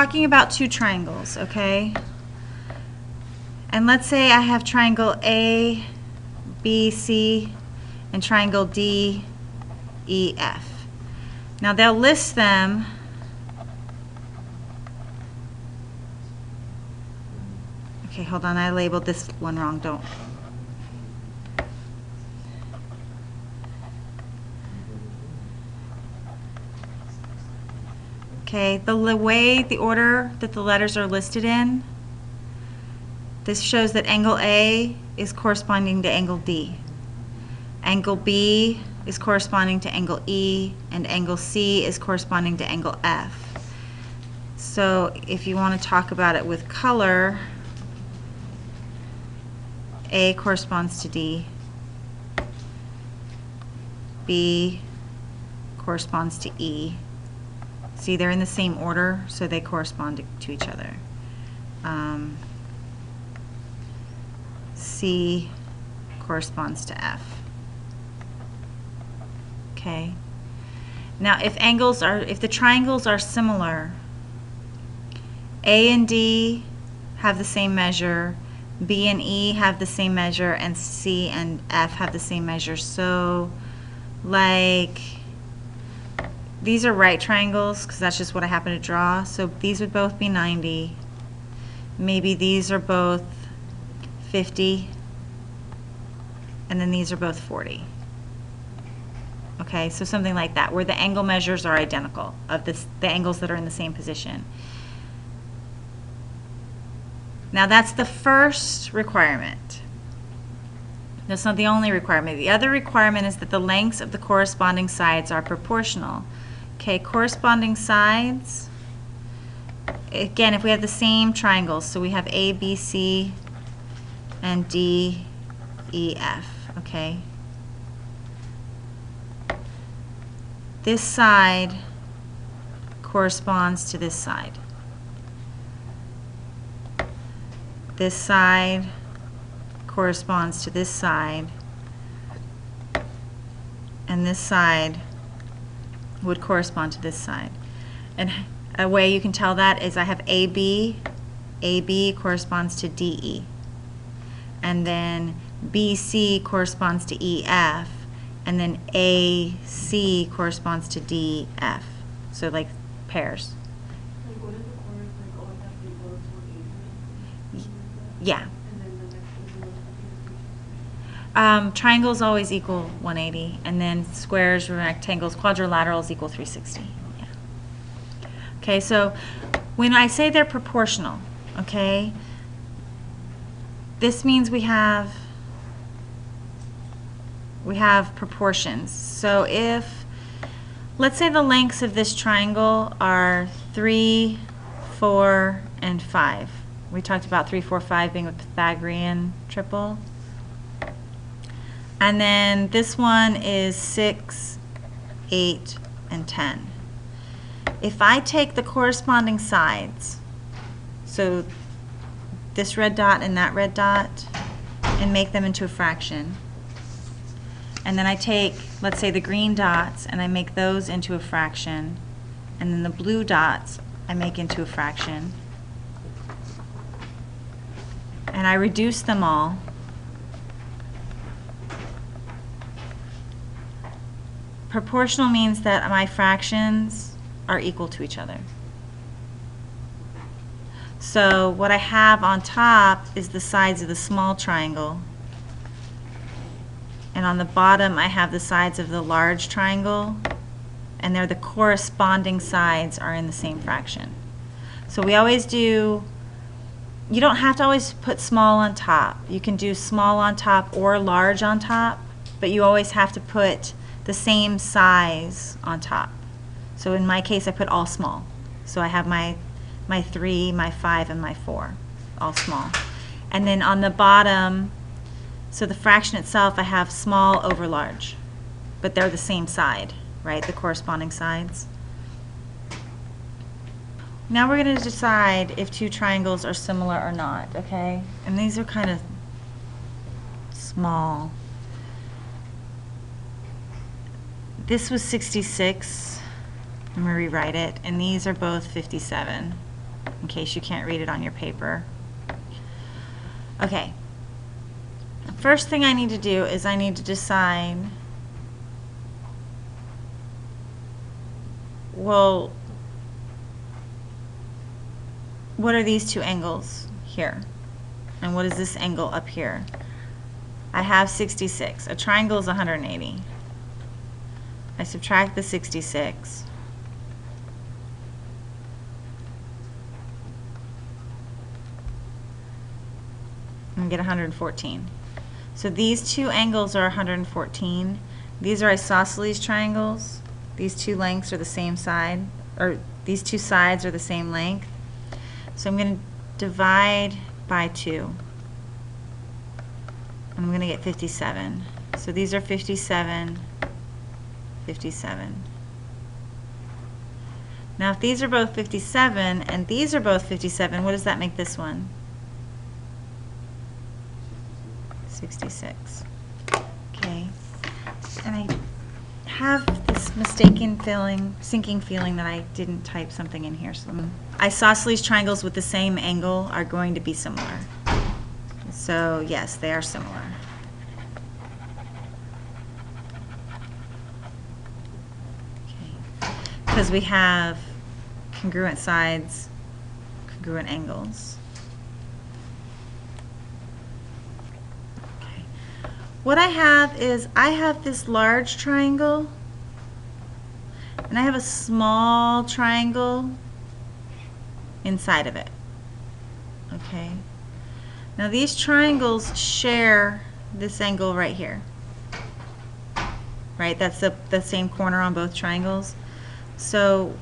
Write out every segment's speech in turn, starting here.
Talking about two triangles, okay? And let's say I have triangle A, B, C, and triangle D, E, F. Now they'll list them okay, hold on, I labeled this one wrong, don't. Okay, the way the order that the letters are listed in, this shows that angle A is corresponding to angle D. Angle B is corresponding to angle E, and angle C is corresponding to angle F. So if you want to talk about it with color, A corresponds to D, B corresponds to E. See, they're in the same order, so they correspond to each other. C corresponds to F. Okay. Now, if the triangles are similar, A and D have the same measure, B and E have the same measure, and C and F have the same measure. So, like, these are right triangles because that's just what I happen to draw. So these would both be 90. Maybe these are both 50. And then these are both 40. Okay, so something like that, where the angle measures are identical of the angles that are in the same position. Now that's the first requirement. That's not the only requirement. The other requirement is that the lengths of the corresponding sides are proportional. Okay, corresponding sides, again, if we have the same triangles, so we have A, B, C, and D, E, F, okay? This side corresponds to this side. This side corresponds to this side, and this side would correspond to this side. And a way you can tell that is I have AB. AB corresponds to DE. And then BC corresponds to EF. And then AC corresponds to DF. So like pairs. Like what if the corners like always have to equal to 180? Yeah. And then the next one Triangles always equal 180, and then squares, rectangles, quadrilaterals equal 360. Yeah. Okay, so when I say they're proportional, okay, this means we have proportions. So if, let's say the lengths of this triangle are 3, 4, and 5. We talked about 3, 4, 5 being a Pythagorean triple. And then this one is 6, 8, and 10. If I take the corresponding sides, so this red dot and that red dot, and make them into a fraction, and then I take, let's say, the green dots, and I make those into a fraction, and then the blue dots I make into a fraction, and I reduce them all, proportional means that my fractions are equal to each other. So what I have on top is the sides of the small triangle, and on the bottom I have the sides of the large triangle, and they're the corresponding sides are in the same fraction. So we always do, you don't have to always put small on top. You can do small on top or large on top, but you always have to put the same size on top. So in my case I put all small. So I have my 3, my 5, and my 4, all small. And then on the bottom, so the fraction itself I have small over large, but they're the same side, right? The corresponding sides. Now we're going to decide if two triangles are similar or not, okay? And these are kind of small. This was 66. I'm going to rewrite it. And these are both 57. in case you can't read it on your paper. Okay. First thing I need to do is I need to decide, well, what are these two angles here? And what is this angle up here? I have 66. A triangle is 180. I subtract the 66. And get 114. So these two angles are 114. These are isosceles triangles. These two lengths are the same side, or these two sides are the same length. So I'm going to divide by 2. I'm going to get 57. So these are 57, 57. Now if these are both 57 and these are both 57, what does that make this one? 66. Okay. And I have this mistaken feeling, sinking feeling that I didn't type something in here. So isosceles triangles with the same angle are going to be similar. So yes, they are similar. Okay. Because we have congruent sides, congruent angles. Okay. What I have is I have this large triangle and I have a small triangle inside of it. Okay. Now these triangles share this angle right here. Right? That's the same corner on both triangles. So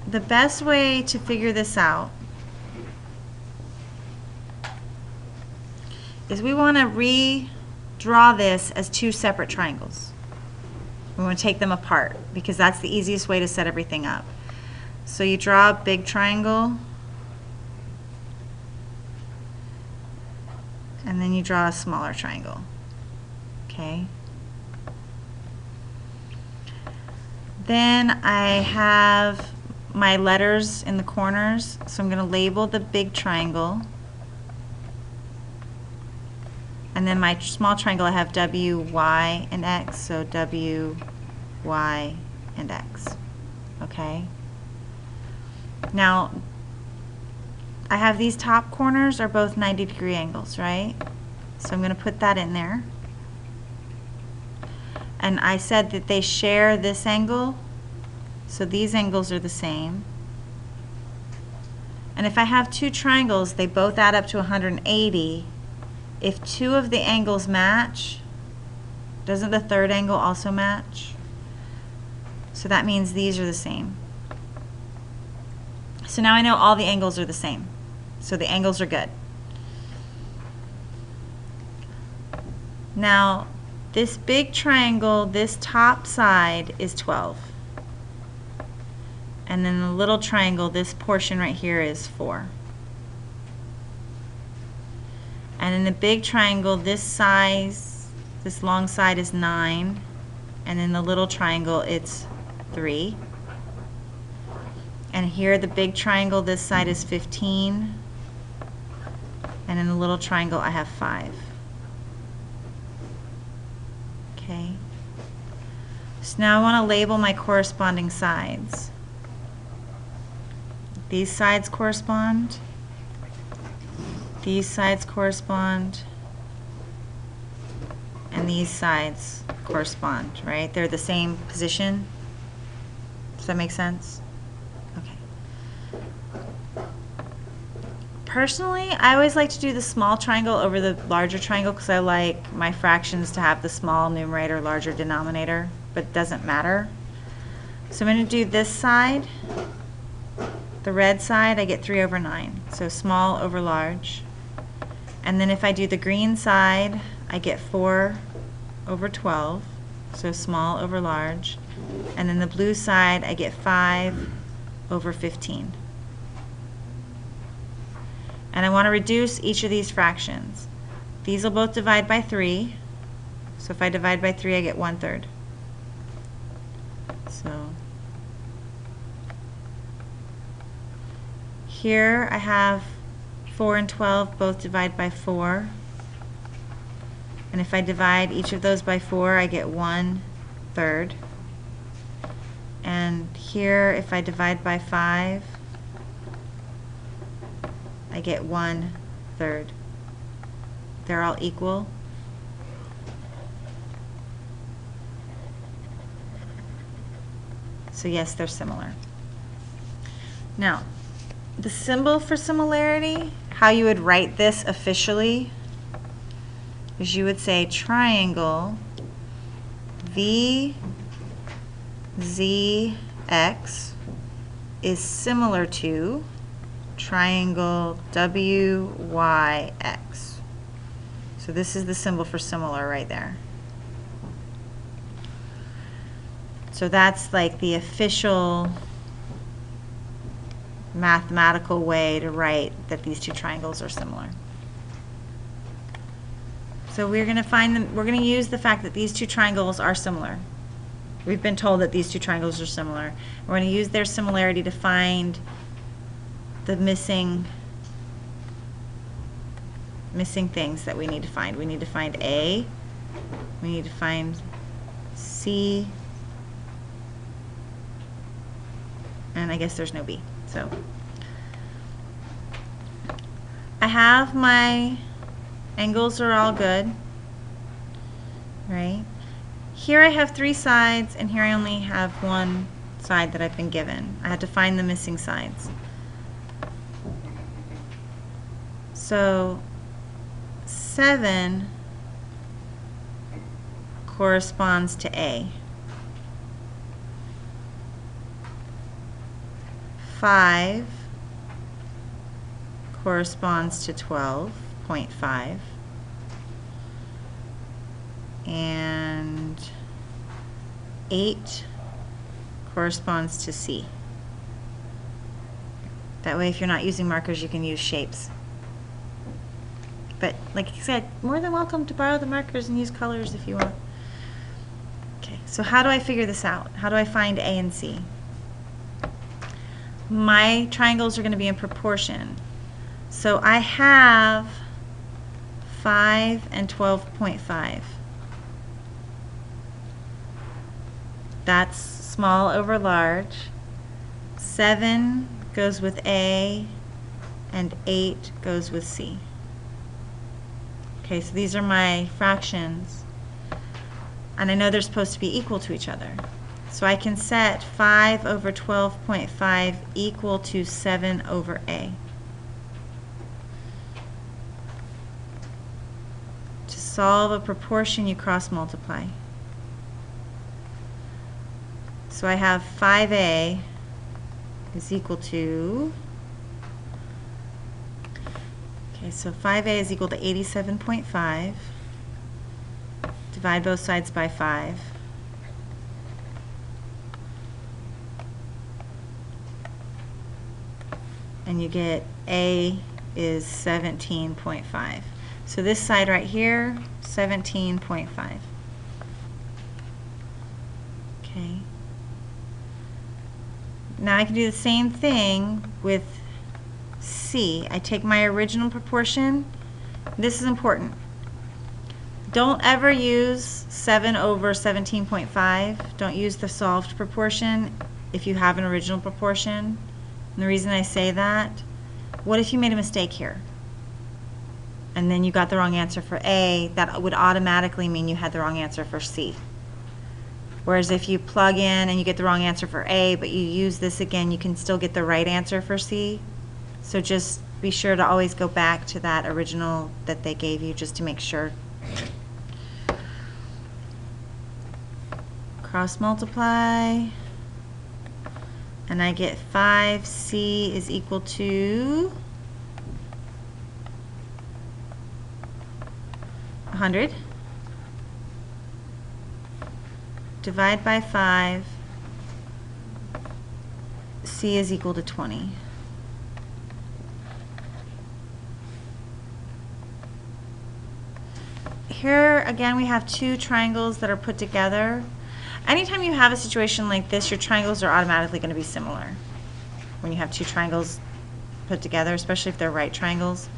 the best way to figure this out is we want to redraw this as two separate triangles. We want to take them apart because that's the easiest way to set everything up. So you draw a big triangle and then you draw a smaller triangle. Okay? Then I have my letters in the corners, so I'm going to label the big triangle. And then my small triangle, I have W, Y, and X, so W, Y, and X. Okay? Now, I have these top corners are both 90-degree angles, right? So I'm going to put that in there. And I said that they share this angle, so these angles are the same. And if I have two triangles, they both add up to 180. If two of the angles match, doesn't the third angle also match? So that means these are the same. So now I know all the angles are the same. So the angles are good. Now, this big triangle, this top side is 12. And then the little triangle, this portion right here is 4. And in the big triangle, this size, this long side is 9. And in the little triangle, it's 3. And here, the big triangle, this side is 15. And in the little triangle, I have 5. Okay. So now I want to label my corresponding sides. These sides correspond. These sides correspond. And these sides correspond, right? They're the same position. Does that make sense? Okay. Personally, I always like to do the small triangle over the larger triangle because I like my fractions to have the small numerator, larger denominator, but it doesn't matter. So I'm going to do this side. The red side, I get 3 over 9. So small over large. And then if I do the green side, I get 4 over 12. So small over large. And then the blue side, I get 5 over 15. And I want to reduce each of these fractions. These will both divide by 3. So if I divide by 3, I get 1/3. So Here I have 4 and 12 both divide by 4. And if I divide each of those by 4, I get 1/3. And here, if I divide by 5, I get 1/3. They're all equal. So yes, they're similar. Now, the symbol for similarity, how you would write this officially, is you would say triangle VZX is similar to triangle WYX. So this is the symbol for similar right there. So that's like the official mathematical way to write that these two triangles are similar. So we're going to find them, we're going to use the fact that these two triangles are similar. We've been told that these two triangles are similar. We're going to use their similarity to find the missing things that we need to find. We need to find A, we need to find C, and I guess there's no B. So I have my angles are all good, right? Here I have 3 sides, and here I only have 1 side that I've been given. I had to find the missing sides. So 7 corresponds to A. 5 corresponds to 12.5. And 8 corresponds to C. That way, if you're not using markers, you can use shapes. But like I said, more than welcome to borrow the markers and use colors if you want. Okay, so how do I figure this out? How do I find A and C? My triangles are going to be in proportion. So I have 5 and 12.5. That's small over large. 7 goes with A, and 8 goes with C. Okay, so these are my fractions. And I know they're supposed to be equal to each other. So I can set 5 over 12.5 equal to 7 over A. To solve a proportion, you cross multiply. So I have 5A is equal to, okay, so 5A is equal to 87.5. Divide both sides by 5. And you get A is 17.5. So this side right here, 17.5. Okay. Now I can do the same thing with C. I take my original proportion. This is important. Don't ever use 7 over 17.5. Don't use the solved proportion if you have an original proportion. And the reason I say that, what if you made a mistake here? And then you got the wrong answer for A, that would automatically mean you had the wrong answer for C. Whereas if you plug in and you get the wrong answer for A, but you use this again, you can still get the right answer for C. So just be sure to always go back to that original that they gave you just to make sure. Cross multiply, and I get 5C is equal to 100. Divide by 5, C is equal to 20. Here again we have 2 triangles that are put together. Anytime you have a situation like this, your triangles are automatically going to be similar. When you have 2 triangles put together, especially if they're right triangles.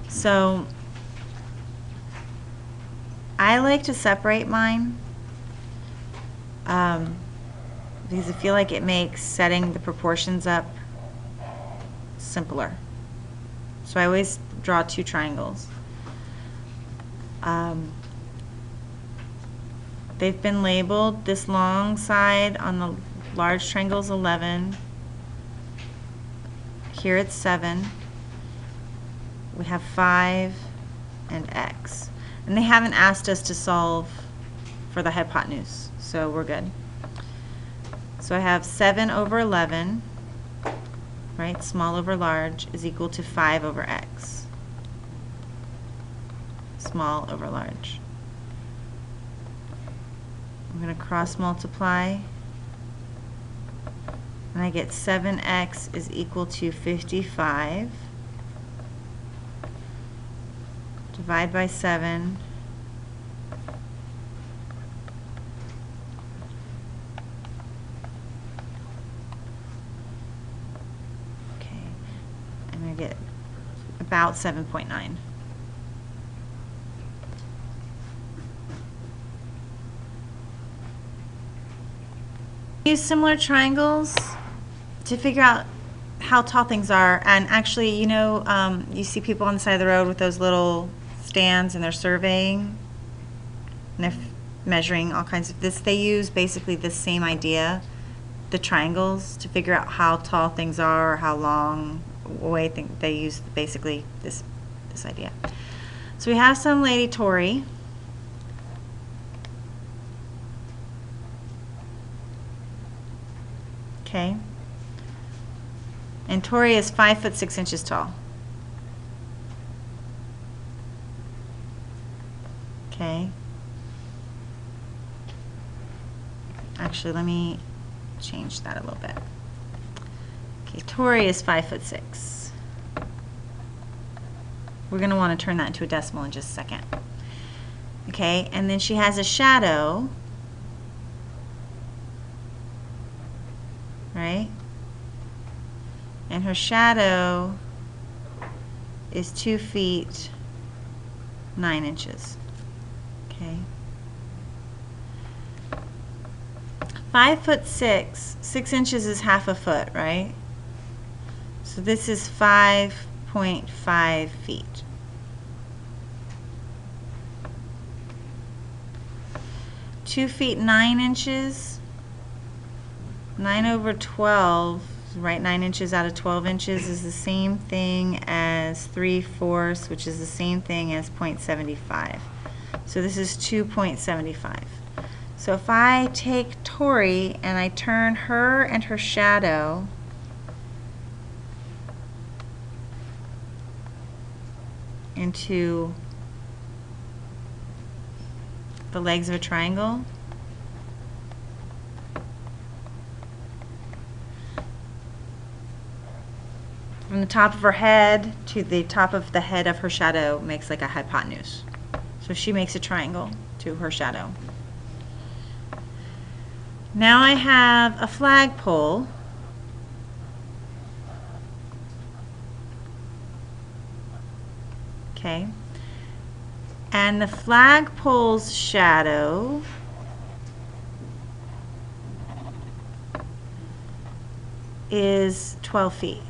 So I like to separate mine because I feel like it makes setting the proportions up simpler. So I always draw two triangles. They've been labeled. This long side on the large triangle is 11. Here it's 7. We have 5 and x. And they haven't asked us to solve for the hypotenuse, so we're good. So I have 7 over 11, right, small over large, is equal to 5 over x, small over large. I'm going to cross multiply, and I get 7x is equal to 55. Divide by 7. Okay, I'm going to get about 7.9. Use similar triangles to figure out how tall things are. And actually, you know, you see people on the side of the road with those little stands and they're surveying and they're measuring all kinds of this. They use basically the same idea, the triangles, to figure out how tall things are, or how long away they use basically this idea. So we have some lady Tori. Okay. And Tori is 5 foot 6 inches tall. Okay. Actually, let me change that a little bit. Okay, Tori is 5 foot 6. We're going to want to turn that into a decimal in just a second. Okay, and then she has a shadow, right? And her shadow is 2 feet 9 inches. Okay. 5 foot 6, 6 inches is half a foot, right? So this is 5.5 feet. Two feet 9 inches. 9 over 12, right, 9 inches out of 12 inches is the same thing as 3/4, which is the same thing as 0.75. So this is 2.75. So if I take Tori and I turn her and her shadow into the legs of a triangle, from the top of her head to the top of the head of her shadow makes like a hypotenuse. So she makes a triangle to her shadow. Now I have a flagpole. Okay. And the flagpole's shadow is 12 feet.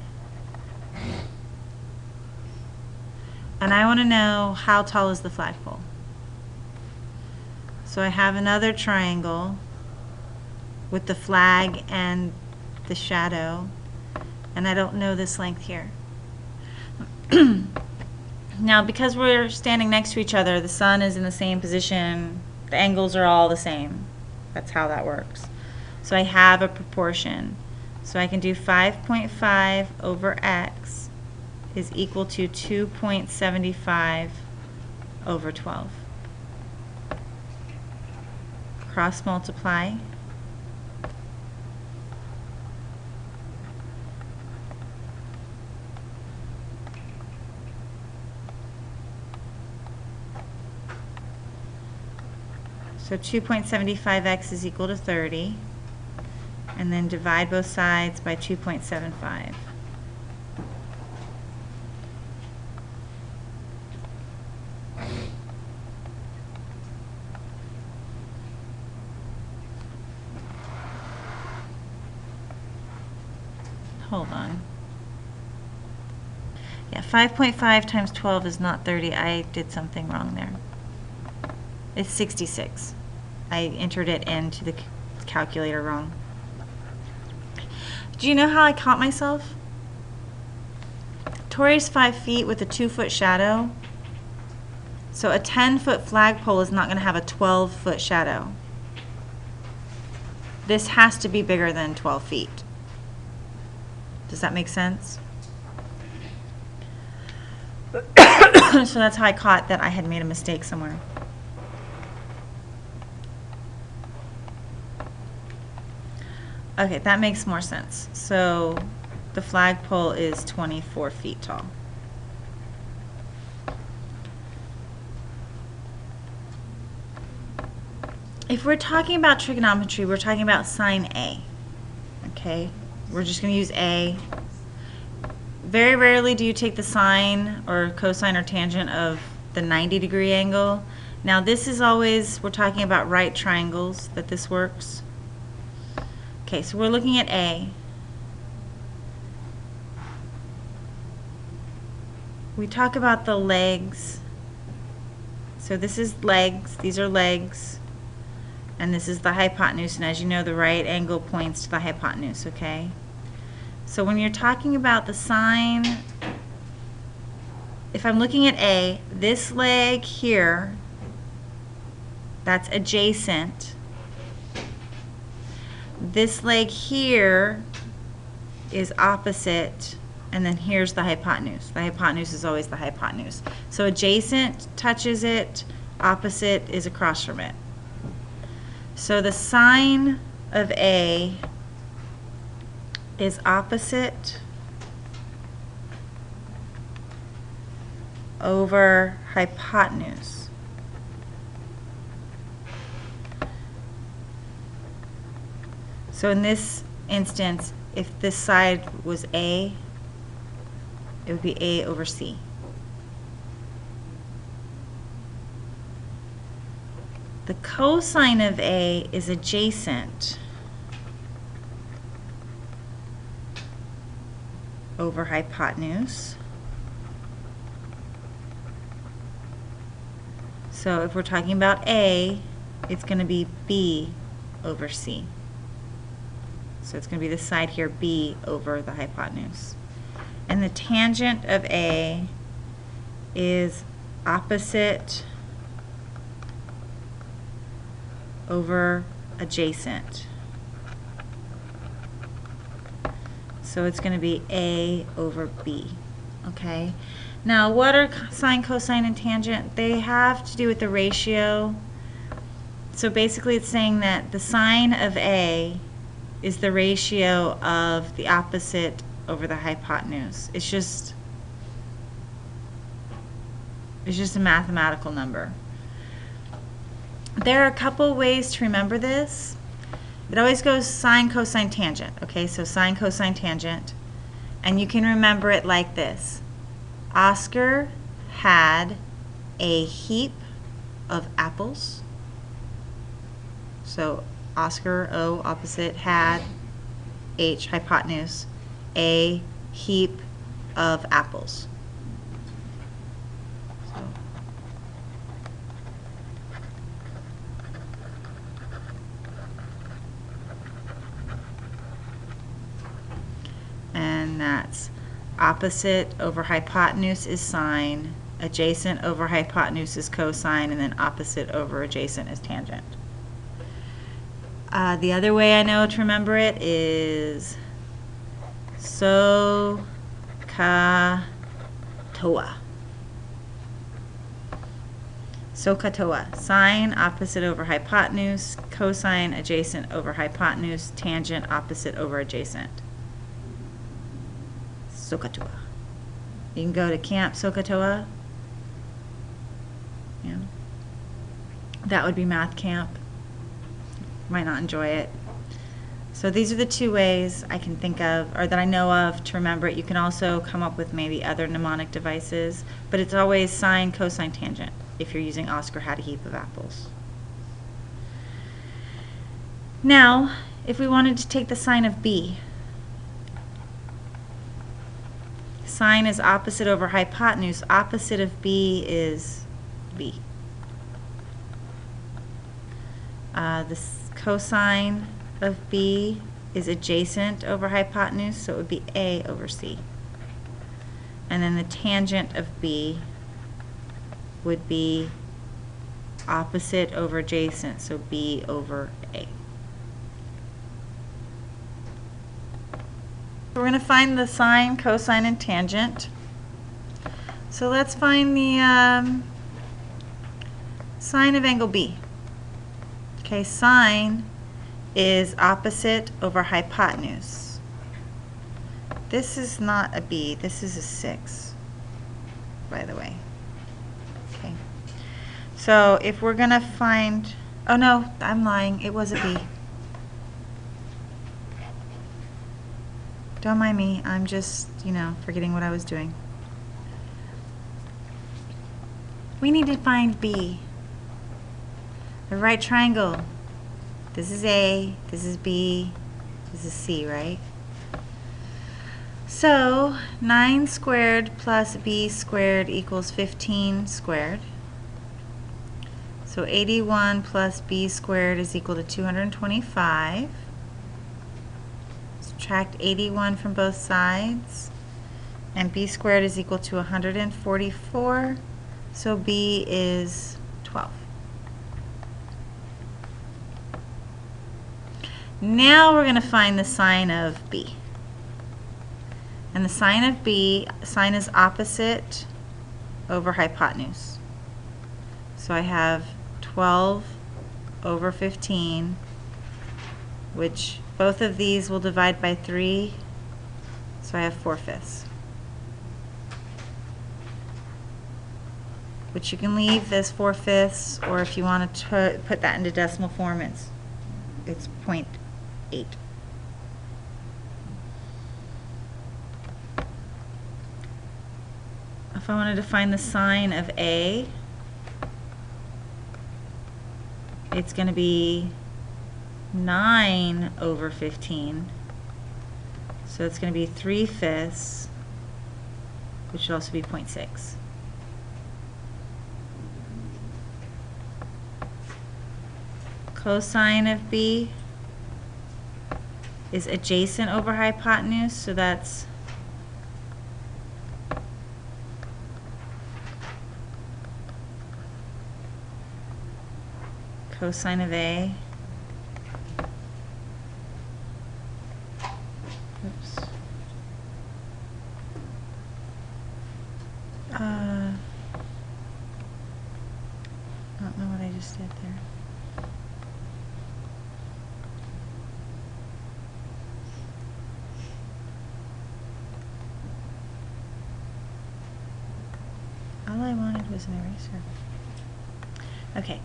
And I want to know how tall is the flagpole. So I have another triangle with the flag and the shadow, and I don't know this length here. Now, because we're standing next to each other, the sun is in the same position, the angles are all the same. That's how that works. So I have a proportion. So I can do 5.5 over x is equal to 2.75 over 12. Cross multiply. So 2.75x is equal to 30. And then divide both sides by 2.75. hold on. Yeah, 5.5 times 12 is not 30. I did something wrong there. It's 66. I entered it into the calculator wrong. Do you know how I caught myself? Tori's 5 feet with a 2-foot shadow. So a 10-foot flagpole is not going to have a 12-foot shadow. This has to be bigger than 12 feet. Does that make sense? So that's how I caught that I had made a mistake somewhere. Okay, that makes more sense. So the flagpole is 24 feet tall. If we're talking about trigonometry, we're talking about sine A. Okay, we're just going to use A. Very rarely do you take the sine or cosine or tangent of the 90-degree angle. Now this is always, we're talking about right triangles that this works. Okay, so we're looking at A. We talk about the legs. So this is legs, these are legs, and this is the hypotenuse, and as you know, the right angle points to the hypotenuse, okay? So when you're talking about the sine, if I'm looking at A, this leg here, that's adjacent. This leg here is opposite, and then here's the hypotenuse. The hypotenuse is always the hypotenuse. So adjacent touches it, opposite is across from it. So the sine of A is opposite over hypotenuse. So in this instance, if this side was A, it would be A over C. The cosine of A is adjacent over hypotenuse. So if we're talking about A, it's going to be B over C. So it's going to be this side here, B over the hypotenuse. And the tangent of A is opposite over adjacent. So it's going to be A over B. Okay. Now, what are sine, cosine, and tangent? They have to do with the ratio. So basically it's saying that the sine of A is the ratio of the opposite over the hypotenuse. It's just a mathematical number. There are a couple ways to remember this. It always goes sine, cosine, tangent. Okay, so sine, cosine, tangent. And you can remember it like this. Oscar had a heap of apples. So Oscar, O, opposite, had, H, hypotenuse, a heap of apples. So. And that's opposite over hypotenuse is sine, adjacent over hypotenuse is cosine, and then opposite over adjacent is tangent. The other way I know to remember it is SOHCAHTOA. SOHCAHTOA. Sine opposite over hypotenuse, cosine adjacent over hypotenuse, tangent opposite over adjacent. SOHCAHTOA. You can go to Camp SOHCAHTOA. Yeah. That would be math camp. Might not enjoy it. So these are the two ways I can think of, or that I know of, to remember it. You can also come up with maybe other mnemonic devices, but it's always sine, cosine, tangent if you're using Oscar had a heap of apples. Now, if we wanted to take the sine of B, Sine is opposite over hypotenuse. Opposite of B is B. The cosine of B is adjacent over hypotenuse, so it would be A over C. And then the tangent of B would be opposite over adjacent, so B over A. We're going to find the sine, cosine, and tangent. So let's find the sine of angle B. Okay, sine is opposite over hypotenuse. This is not a B, this is a 6, by the way. Okay. So if we're going to find, oh no, I'm lying, it was a B. Don't mind me, I'm just, forgetting what I was doing. We need to find B. The right triangle. This is A, this is B, this is C, right? So 9 squared plus B squared equals 15 squared. So 81 plus B squared is equal to 225. Subtract 81 from both sides, and B squared is equal to 144, so B is 12. Now we're going to find the sine of B. And the sine of B, sine is opposite over hypotenuse. So I have 12 over 15, which both of these will divide by 3, so I have 4/5. Which you can leave this 4/5, or if you want to put that into decimal form, it's 0.8. If I wanted to find the sine of A, it's going to be 9 over 15. So it's going to be 3/5, which should also be 0.6. Cosine of B is adjacent over hypotenuse, so that's cosine of A. Oops. I don't know what I just did there. All I wanted was an eraser. Okay,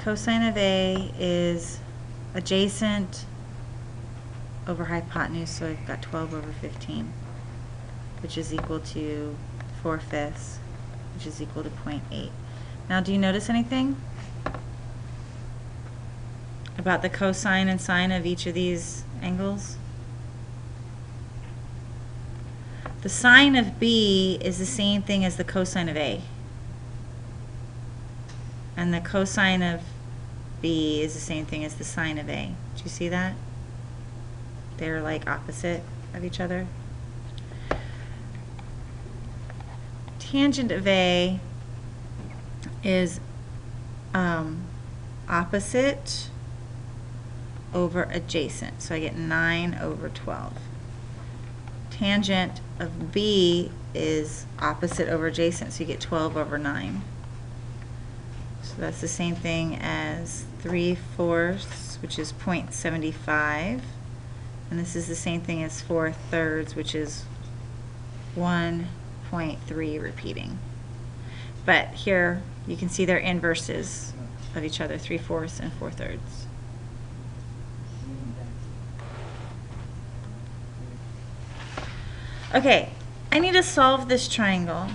cosine of A is adjacent over hypotenuse, so I've got 12 over 15, which is equal to 4/5, which is equal to 0.8. Now, do you notice anything about the cosine and sine of each of these angles? The sine of B is the same thing as the cosine of A. And the cosine of B is the same thing as the sine of A. Do you see that? They're like opposite of each other. Tangent of A is opposite over adjacent. So I get 9 over 12. Tangent of B is opposite over adjacent, so you get 12 over 9. So that's the same thing as 3/4, which is 0.75. And this is the same thing as 4/3, which is 1.3 repeating. But here you can see they're inverses of each other, 3/4 and 4/3. Okay, I need to solve this triangle.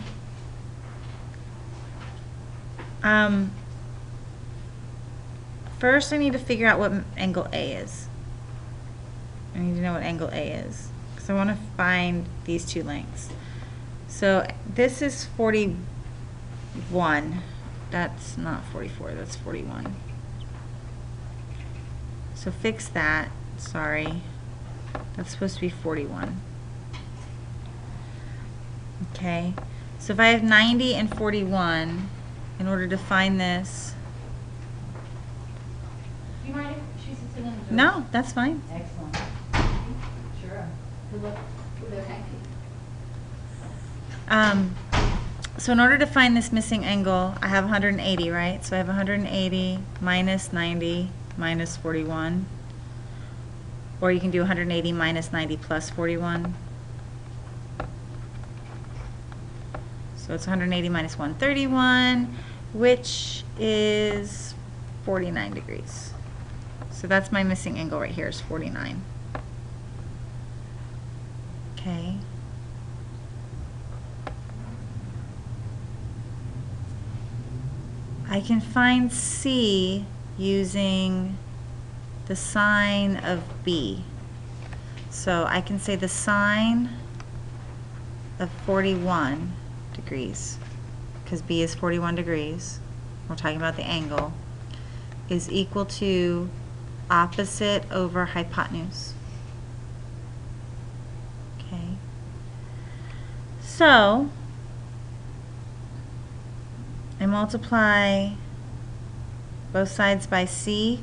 First I need to figure out what angle A is. I need to know what angle A is, because I want to find these two lengths. So this is 41. That's not 44, that's 41. So fix that, sorry. That's supposed to be 41. Okay, so if I have 90 and 41, in order to find this. Do you mind if she sits in the middle? No, that's fine. Excellent. Sure. Good luck. So in order to find this missing angle, I have 180, right? So I have 180 minus 90 minus 41. Or you can do 180 minus 90 plus 41. So it's 180 minus 131, which is 49 degrees. So that's my missing angle right here, is 49. Okay. I can find C using the sine of B. So I can say the sine of 41 degrees, because B is 41 degrees, we're talking about the angle, is equal to opposite over hypotenuse. Okay. So I multiply both sides by C.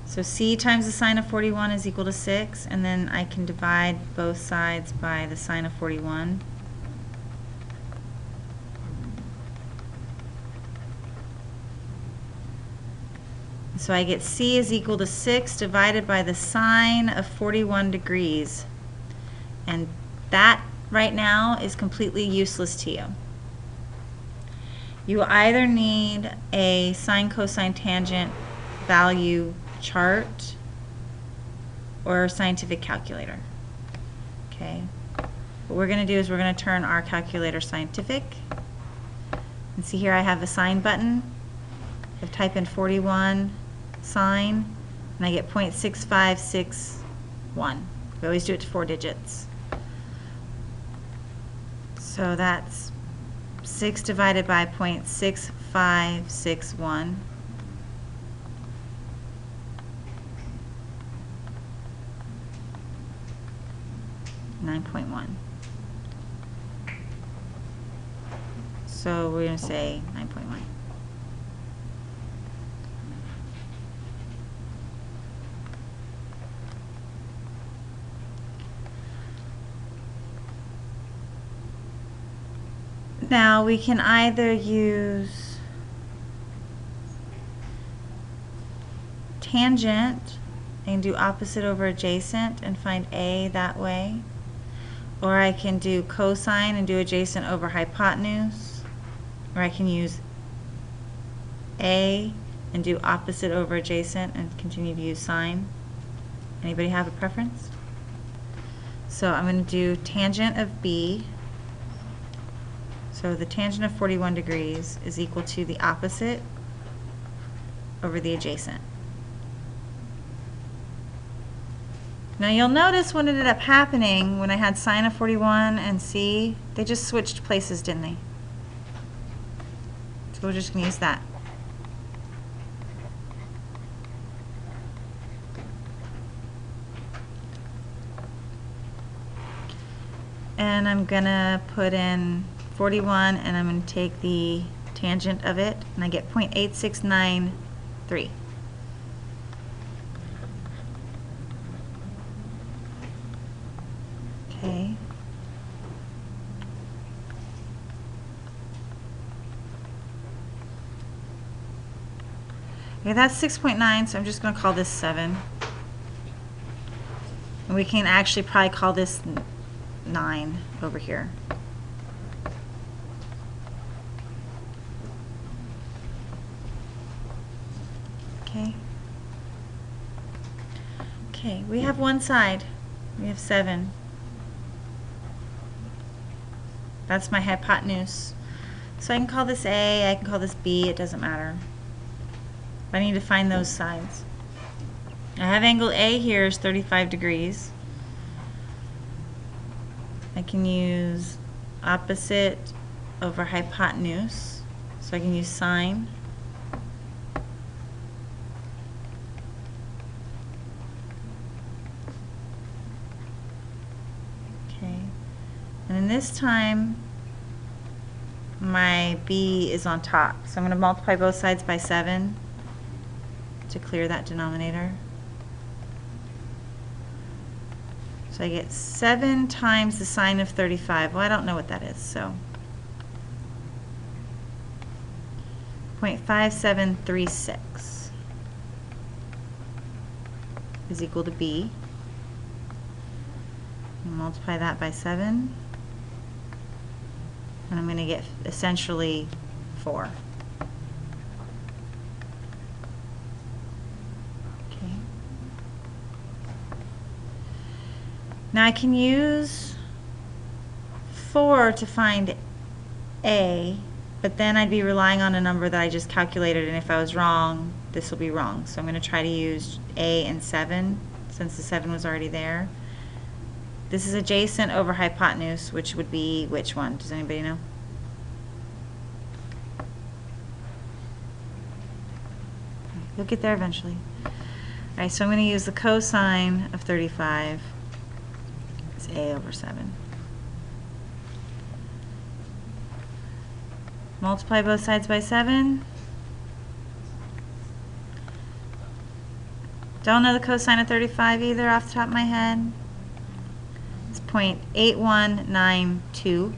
So C times the sine of 41 is equal to 6, and then I can divide both sides by the sine of 41. So I get C is equal to 6 divided by the sine of 41 degrees. And that right now is completely useless to you. You either need a sine, cosine, tangent value chart or a scientific calculator. Okay. What we're going to do is we're going to turn our calculator scientific. And see here I have the sine button. I type in 41 sine, and I get 0.6561. We always do it to 4 digits. So that's 6 divided by 0.6561. 9.1. So we're going to say 9.1. Now we can either use tangent and do opposite over adjacent and find A that way. Or I can do cosine and do adjacent over hypotenuse. Or I can use A and do opposite over adjacent and continue to use sine. Anybody have a preference? So I'm going to do tangent of B. So the tangent of 41 degrees is equal to the opposite over the adjacent. Now you'll notice what ended up happening when I had sine of 41 and C, they just switched places, didn't they? So we're just going to use that. And I'm going to put in 41 and I'm going to take the tangent of it and I get 0.8693. Okay. Okay, that's 6.9, so I'm just going to call this 7. And we can actually probably call this 9 over here. Okay. Okay, we have one side. We have 7. That's my hypotenuse. So I can call this A, I can call this B, it doesn't matter. I need to find those sides. I have angle A here is 35 degrees. I can use opposite over hypotenuse. So I can use sine. Okay. And then this time, my B is on top. So I'm going to multiply both sides by 7 to clear that denominator. So I get 7 times the sine of 35. Well, I don't know what that is, so 0.5736 is equal to B. Multiply that by 7, and I'm going to get essentially 4. Okay. Now I can use 4 to find A, but then I'd be relying on a number that I just calculated, and if I was wrong, this will be wrong. So I'm going to try to use A and 7, since the 7 was already there. This is adjacent over hypotenuse, which would be which one? Does anybody know? You'll get there eventually. Alright, so I'm going to use the cosine of 35 as A over 7. Multiply both sides by 7. Don't know the cosine of 35 either off the top of my head. It's 0.8192.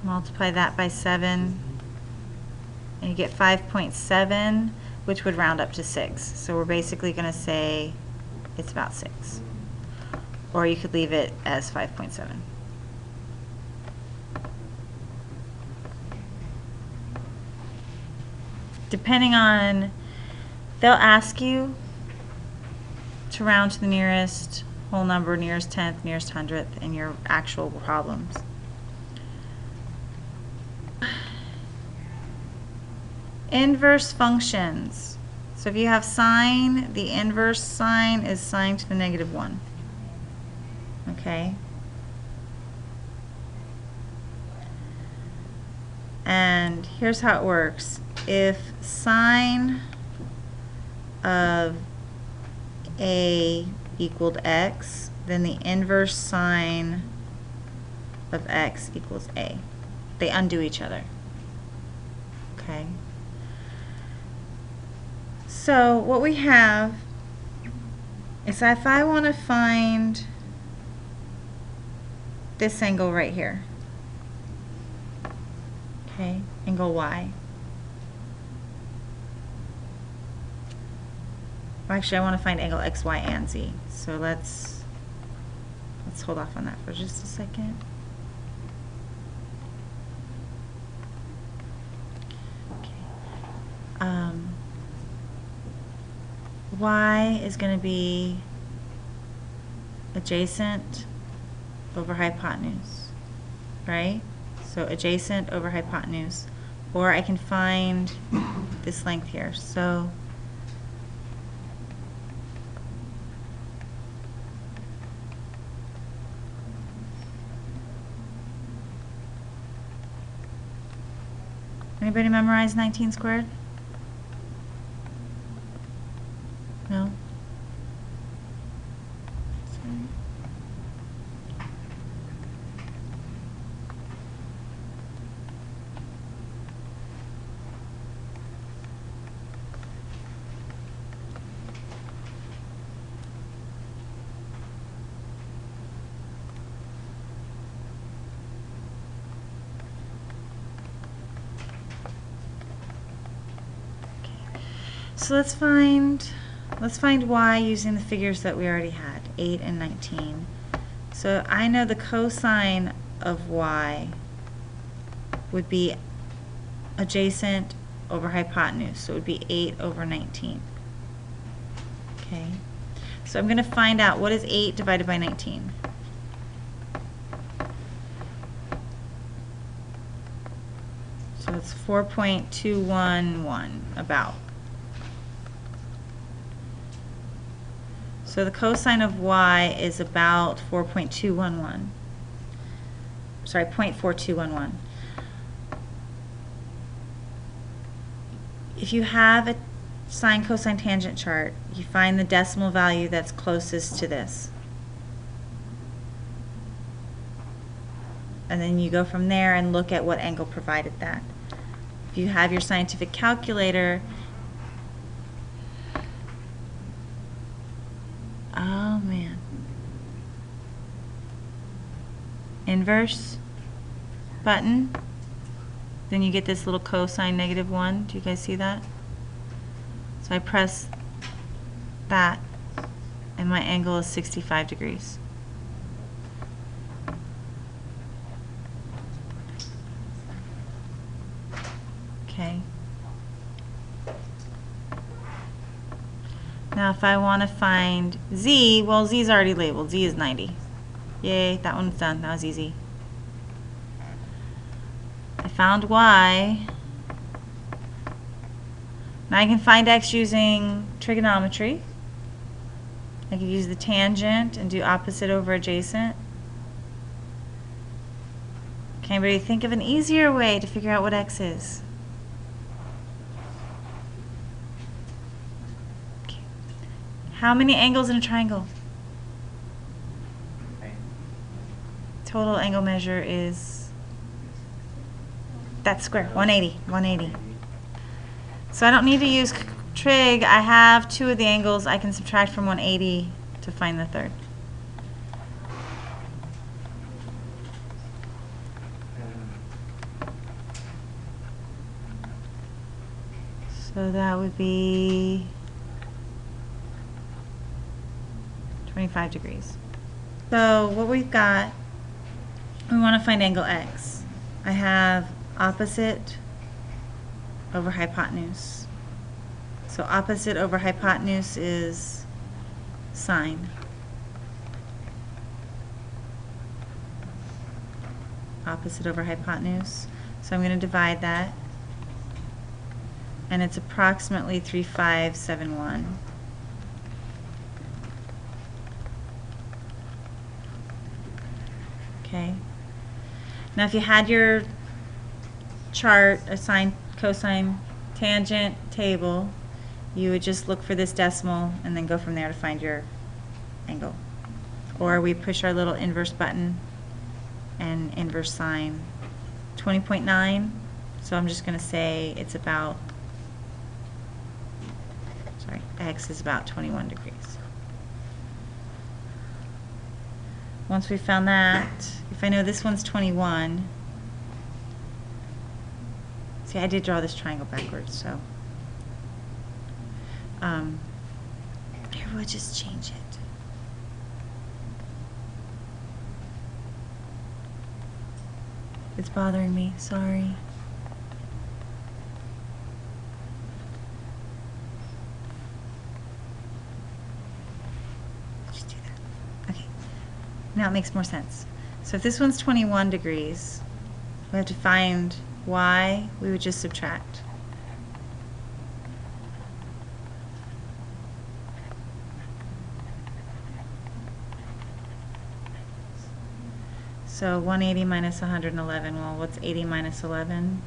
Multiply that by 7, and you get 5.7, which would round up to 6. So we're basically going to say it's about 6. Or you could leave it as 5.7. Depending on, they'll ask you to round to the nearest whole number, nearest tenth, nearest hundredth in your actual problems. Inverse functions. So if you have sine, the inverse sine is sine to the negative 1. Okay? And here's how it works. If sine of A equaled x, then the inverse sine of x equals A. They undo each other. Okay? So what we have is that if I want to find this angle right here, okay, angle y. Well, actually, I want to find angle x, y, and z. So let's hold off on that for just a second. Okay. Y is going to be adjacent over hypotenuse, right? So adjacent over hypotenuse. Or I can find this length here. So anybody memorize 19 squared? No? Sorry. So let's find y using the figures that we already had, 8 and 19. So I know the cosine of y would be adjacent over hypotenuse, so it would be 8 over 19. Okay, so I'm going to find out what is 8 divided by 19. So it's 4.211 about. So the cosine of y is about 4.211. Sorry, 0.4211. If you have a sine, cosine, tangent chart, you find the decimal value that's closest to this. And then you go from there and look at what angle provided that. If you have your scientific calculator, oh man, inverse button, then you get this little cosine -1. Do you guys see that? So I press that and my angle is 65 degrees. Okay. Now if I want to find z, well, z is already labeled. Z is 90. Yay, that one's done. That was easy. I found y. Now I can find x using trigonometry. I could use the tangent and do opposite over adjacent. Can anybody think of an easier way to figure out what x is? Okay. How many angles in a triangle? Total angle measure is that square, 180, 180. So I don't need to use trig. I have two of the angles. I can subtract from 180 to find the third. So that would be 25 degrees. So what we've got, we want to find angle x. I have opposite over hypotenuse. So opposite over hypotenuse is sine. Opposite over hypotenuse. So I'm going to divide that. And it's approximately 3571. Okay. Now if you had your chart, a sine, cosine, tangent table, you would just look for this decimal and then go from there to find your angle. Or we push our little inverse button and inverse sine. 20.9, so I'm just going to say it's about, sorry, x is about 21 degrees. Once we found that, if I know this one's 21, see, I did draw this triangle backwards, so here we'll just change it. It's bothering me, sorry. Just do that. Okay. Now it makes more sense. So if this one's 21 degrees, we have to find y, we would just subtract. So 180 minus 111, well, what's 80 minus 11?